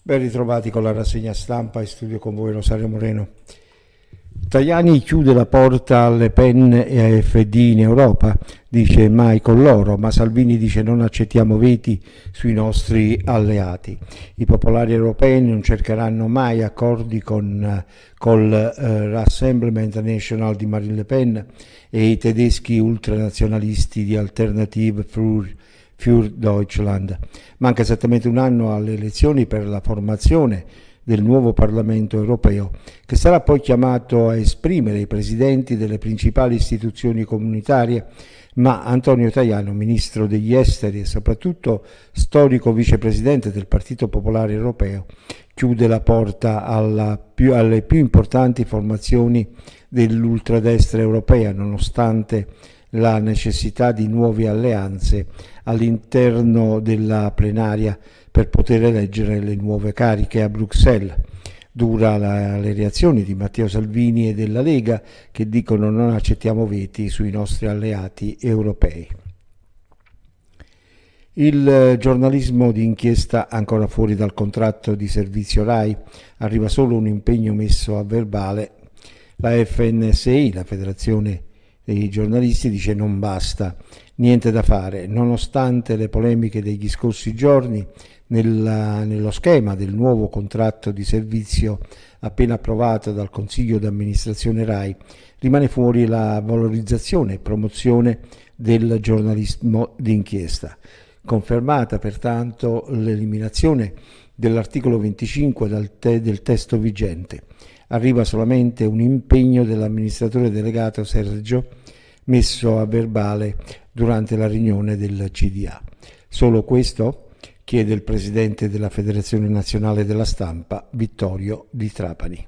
Ben ritrovati con la rassegna stampa, in studio con voi Rosario Moreno. Tajani chiude la porta a Le Pen e a AfD in Europa, dice mai con loro, ma Salvini dice non accettiamo veti sui nostri alleati. I popolari europei non cercheranno mai accordi col Rassemblement National di Marine Le Pen e i tedeschi ultranazionalisti di Alternative für Deutschland. Manca esattamente un anno alle elezioni per la formazione del nuovo Parlamento europeo, che sarà poi chiamato a esprimere i presidenti delle principali istituzioni comunitarie, ma Antonio Tajani, ministro degli esteri e soprattutto storico vicepresidente del Partito Popolare Europeo, chiude la porta alle più importanti formazioni dell'ultradestra europea, nonostante la necessità di nuove alleanze all'interno della plenaria per poter eleggere le nuove cariche a Bruxelles. Dura le reazioni di Matteo Salvini e della Lega, che dicono non accettiamo veti sui nostri alleati europei. Il giornalismo di inchiesta ancora fuori dal contratto di servizio RAI, arriva solo un impegno messo a verbale. La FNSI, la Federazione dei giornalisti, dice non basta, niente da fare, nonostante le polemiche degli scorsi giorni. Nello schema del nuovo contratto di servizio appena approvato dal Consiglio d'amministrazione RAI rimane fuori la valorizzazione e promozione del giornalismo d'inchiesta. Confermata pertanto l'eliminazione dell'articolo 25 del testo vigente. Arriva solamente un impegno dell'amministratore delegato Sergio, messo a verbale durante la riunione del CDA. Solo questo? Chiede il presidente della Federazione Nazionale della Stampa, Vittorio Di Trapani.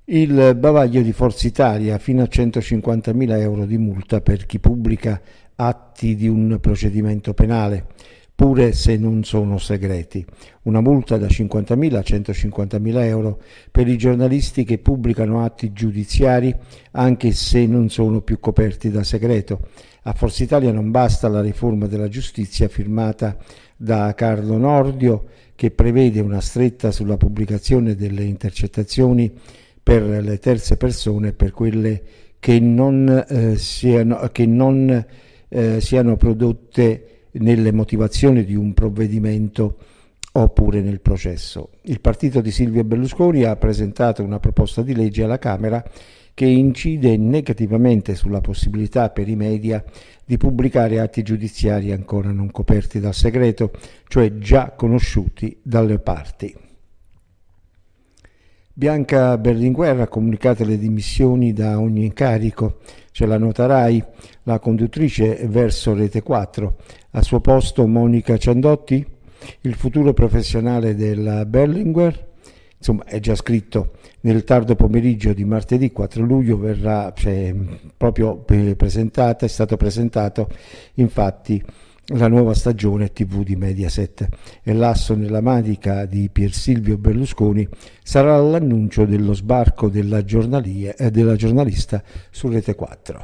Il bavaglio di Forza Italia, fino a 150.000 euro di multa per chi pubblica atti di un procedimento penale, pure se non sono segreti. Una multa da 50.000 a 150.000 euro per i giornalisti che pubblicano atti giudiziari anche se non sono più coperti da segreto. A Forza Italia non basta la riforma della giustizia firmata da Carlo Nordio, che prevede una stretta sulla pubblicazione delle intercettazioni per le terze persone, per quelle che non siano prodotte nelle motivazioni di un provvedimento oppure nel processo. Il partito di Silvio Berlusconi ha presentato una proposta di legge alla Camera che incide negativamente sulla possibilità per i media di pubblicare atti giudiziari ancora non coperti dal segreto, cioè già conosciuti dalle parti. Bianca Berlinguer ha comunicato le dimissioni da ogni incarico. C'è la nota RAI, la conduttrice verso Rete 4. Al suo posto Monica Ciandotti, il futuro professionale della Berlinguer. Insomma, è già scritto. Nel tardo pomeriggio di martedì 4 luglio è stato presentato infatti la nuova stagione TV di Mediaset e l'asso nella manica di Pier Silvio Berlusconi sarà l'annuncio dello sbarco della giornalista su Rete 4.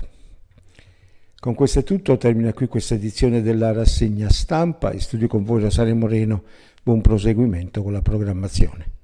Con questo è tutto, termina qui questa edizione della rassegna stampa. In studio con voi Rosario Moreno, buon proseguimento con la programmazione.